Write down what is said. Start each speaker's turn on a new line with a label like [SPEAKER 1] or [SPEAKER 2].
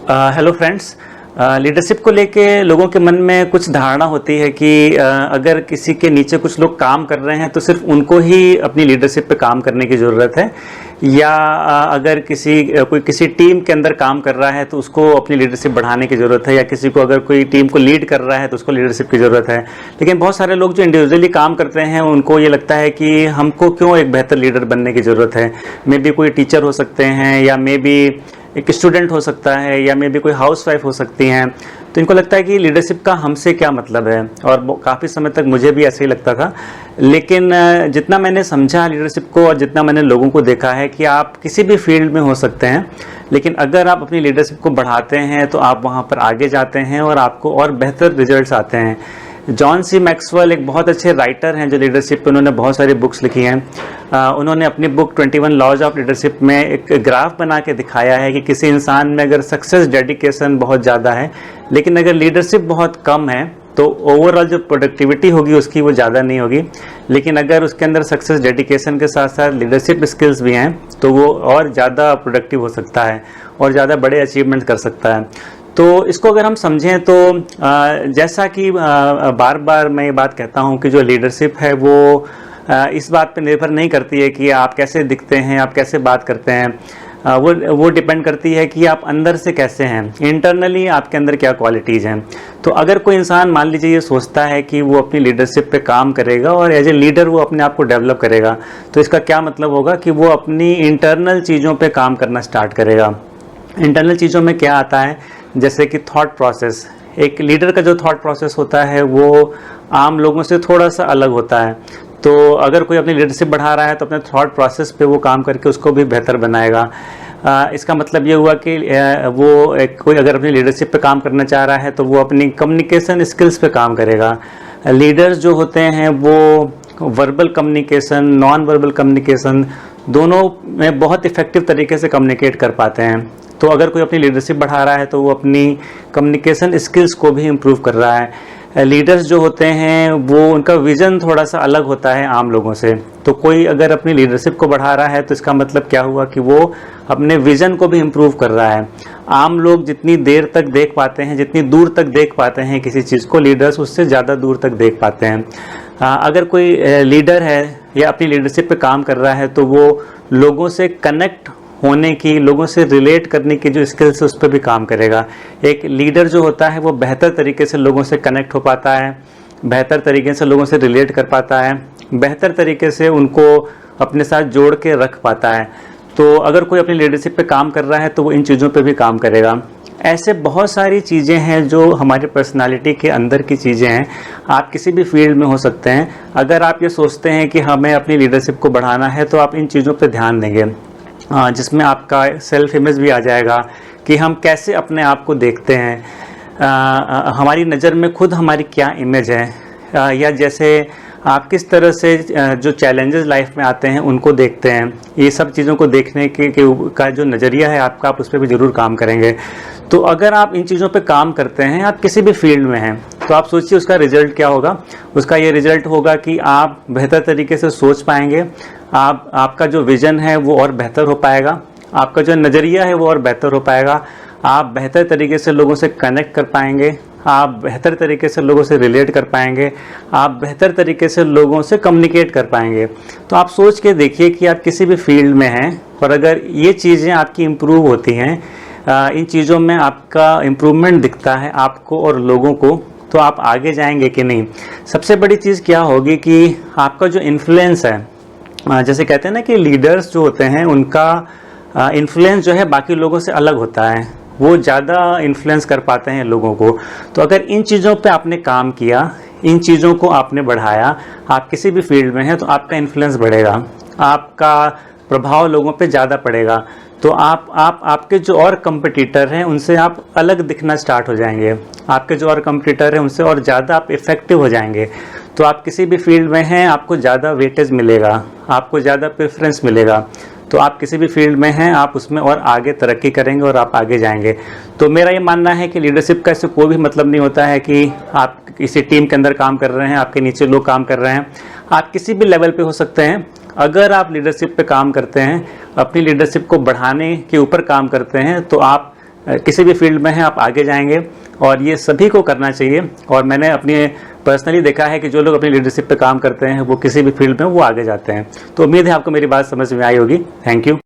[SPEAKER 1] Hello friends. Leadership को लेके लोगों के मन में कुछ धारणा होती है कि अगर किसी के नीचे कुछ लोग काम कर रहे हैं तो सिर्फ उनको ही अपनी लीडरशिप पे काम करने की ज़रूरत है, या अगर कोई किसी टीम के अंदर काम कर रहा है तो उसको अपनी लीडरशिप बढ़ाने की ज़रूरत है, या किसी को अगर कोई टीम को लीड कर रहा है तो उसको लीडरशिप की ज़रूरत है। लेकिन बहुत सारे लोग जो इंडिविजुअली काम करते हैं उनको ये लगता है कि हमको क्यों एक बेहतर लीडर बनने की ज़रूरत है। मे बी कोई टीचर हो सकते हैं, या मे बी एक स्टूडेंट हो सकता है, या मे बी कोई हाउस वाइफ हो सकती हैं। तो इनको लगता है कि लीडरशिप का हमसे क्या मतलब है, और काफ़ी समय तक मुझे भी ऐसे ही लगता था। लेकिन जितना मैंने समझा लीडरशिप को और जितना मैंने लोगों को देखा है कि आप किसी भी फील्ड में हो सकते हैं, लेकिन अगर आप अपनी लीडरशिप को बढ़ाते हैं तो आप वहाँ पर आगे जाते हैं और आपको और बेहतर रिजल्ट्स आते हैं। जॉन सी मैक्सवेल एक बहुत अच्छे राइटर हैं जो लीडरशिप पे उन्होंने बहुत सारी बुक्स लिखी हैं। उन्होंने अपनी बुक 21 लॉज ऑफ लीडरशिप में एक ग्राफ बना के दिखाया है कि किसी इंसान में अगर सक्सेस डेडिकेशन बहुत ज़्यादा है लेकिन अगर लीडरशिप बहुत कम है तो ओवरऑल जो प्रोडक्टिविटी होगी उसकी वो ज़्यादा नहीं होगी। लेकिन अगर उसके अंदर सक्सेस डेडिकेशन के साथ साथ लीडरशिप स्किल्स भी हैं तो वो और ज़्यादा प्रोडक्टिव हो सकता है और ज़्यादा बड़े अचीवमेंट कर सकता है। तो इसको अगर हम समझें तो जैसा कि बार बार मैं ये बात कहता हूँ कि जो लीडरशिप है वो इस बात पे निर्भर नहीं करती है कि आप कैसे दिखते हैं, आप कैसे बात करते हैं। वो डिपेंड करती है कि आप अंदर से कैसे हैं, इंटरनली आपके अंदर क्या क्वालिटीज़ हैं। तो अगर कोई इंसान मान लीजिए ये सोचता है कि वो अपनी लीडरशिप पे काम करेगा और एज ए लीडर वो अपने आप को डेवलप करेगा, तो इसका क्या मतलब होगा कि वो अपनी इंटरनल चीज़ों पे काम करना स्टार्ट करेगा। इंटरनल चीज़ों में क्या आता है, जैसे कि थॉट प्रोसेस। एक लीडर का जो थॉट प्रोसेस होता है वो आम लोगों से थोड़ा सा अलग होता है। तो अगर कोई अपनी लीडरशिप बढ़ा रहा है तो अपने थॉट प्रोसेस पे वो काम करके उसको भी बेहतर बनाएगा। इसका मतलब ये हुआ कि कोई अगर अपनी लीडरशिप पे काम करना चाह रहा है तो वो अपनी कम्युनिकेशन स्किल्स पे काम करेगा। लीडर्स जो होते हैं वो verbal communication, non verbal communication दोनों में बहुत इफ़ेक्टिव तरीके से कम्युनिकेट कर पाते हैं। तो अगर कोई अपनी लीडरशिप बढ़ा रहा है तो वो अपनी कम्युनिकेशन स्किल्स को भी इम्प्रूव कर रहा है। लीडर्स जो होते हैं वो उनका विज़न थोड़ा सा अलग होता है आम लोगों से। तो कोई अगर अपनी लीडरशिप को बढ़ा रहा है तो इसका मतलब क्या हुआ कि वो अपने विज़न को भी इम्प्रूव कर रहा है। आम लोग जितनी देर तक देख पाते हैं, जितनी दूर तक देख पाते हैं किसी चीज़ को, लीडर्स उससे ज़्यादा दूर तक देख पाते हैं। अगर कोई लीडर है या अपनी लीडरशिप पे काम कर रहा है तो वो लोगों से कनेक्ट होने की, लोगों से रिलेट करने की जो स्किल्स है उस पर भी काम करेगा। एक लीडर जो होता है वो बेहतर तरीके से लोगों से कनेक्ट हो पाता है, बेहतर तरीके से लोगों से रिलेट कर पाता है, बेहतर तरीके से उनको अपने साथ जोड़ के रख पाता है। तो अगर कोई अपनी लीडरशिप पे काम कर रहा है तो वो इन चीज़ों पे भी काम करेगा। ऐसे बहुत सारी चीज़ें हैं जो हमारी पर्सनालिटी के अंदर की चीज़ें हैं। आप किसी भी फील्ड में हो सकते हैं। अगर आप ये सोचते हैं कि हमें अपनी लीडरशिप को बढ़ाना है तो आप इन चीज़ों पे ध्यान देंगे, जिसमें आपका सेल्फ इमेज भी आ जाएगा कि हम कैसे अपने आप को देखते हैं, हमारी नज़र में खुद हमारी क्या इमेज है, या जैसे आप किस तरह से जो चैलेंजेस लाइफ में आते हैं उनको देखते हैं। ये सब चीज़ों को देखने का जो नज़रिया है आपका, आप उस पर भी ज़रूर काम करेंगे। तो अगर आप इन चीज़ों पे काम करते हैं, आप किसी भी फील्ड में हैं, तो आप सोचिए उसका रिजल्ट क्या होगा। उसका ये रिजल्ट होगा कि आप बेहतर तरीके से सोच पाएंगे, आपका जो विज़न है वो और बेहतर हो पाएगा, आपका जो नज़रिया है वो और बेहतर हो पाएगा, आप बेहतर तरीके से लोगों से कनेक्ट कर पाएंगे, आप बेहतर तरीके से लोगों से रिलेट कर पाएंगे, आप बेहतर तरीके से लोगों से कम्युनिकेट कर पाएंगे। तो आप सोच के देखिए कि आप किसी भी फील्ड में हैं और अगर ये चीज़ें आपकी इम्प्रूव होती हैं, इन चीज़ों में आपका इम्प्रूवमेंट दिखता है आपको और लोगों को, तो आप आगे जाएंगे कि नहीं। सबसे बड़ी चीज़ क्या होगी कि आपका जो इन्फ्लुएंस है, जैसे कहते हैं ना कि लीडर्स जो होते हैं उनका इन्फ्लुएंस जो है बाकी लोगों से अलग होता है, वो ज़्यादा इन्फ्लुएंस कर पाते हैं लोगों को। तो अगर इन चीज़ों पे आपने काम किया, इन चीज़ों को आपने बढ़ाया, आप किसी भी फील्ड में हैं, तो आपका इन्फ्लुएंस बढ़ेगा, आपका प्रभाव लोगों पे ज़्यादा पड़ेगा। तो आपके जो और कंपटीटर हैं उनसे आप अलग दिखना स्टार्ट हो जाएंगे, आपके जो और कंपटीटर हैं उनसे और ज़्यादा आप इफ़ेक्टिव हो जाएंगे। तो आप किसी भी फील्ड में हैं आपको ज़्यादा वेटेज मिलेगा, आपको ज़्यादा प्रेफरेंस मिलेगा। तो आप किसी भी फील्ड में हैं आप उसमें और आगे तरक्की करेंगे और आप आगे जाएंगे। तो मेरा ये मानना है कि लीडरशिप का इससे कोई भी मतलब नहीं होता है कि आप किसी टीम के अंदर काम कर रहे हैं, आपके नीचे लोग काम कर रहे हैं, आप किसी भी लेवल पे हो सकते हैं। अगर आप लीडरशिप पे काम करते हैं, अपनी लीडरशिप को बढ़ाने के ऊपर काम करते हैं, तो आप किसी भी फील्ड में हैं आप आगे जाएंगे, और ये सभी को करना चाहिए। और मैंने अपनी पर्सनली देखा है कि जो लोग अपनी लीडरशिप पे काम करते हैं वो किसी भी फील्ड में वो आगे जाते हैं। तो उम्मीद है आपको मेरी बात समझ में आई होगी। Thank you.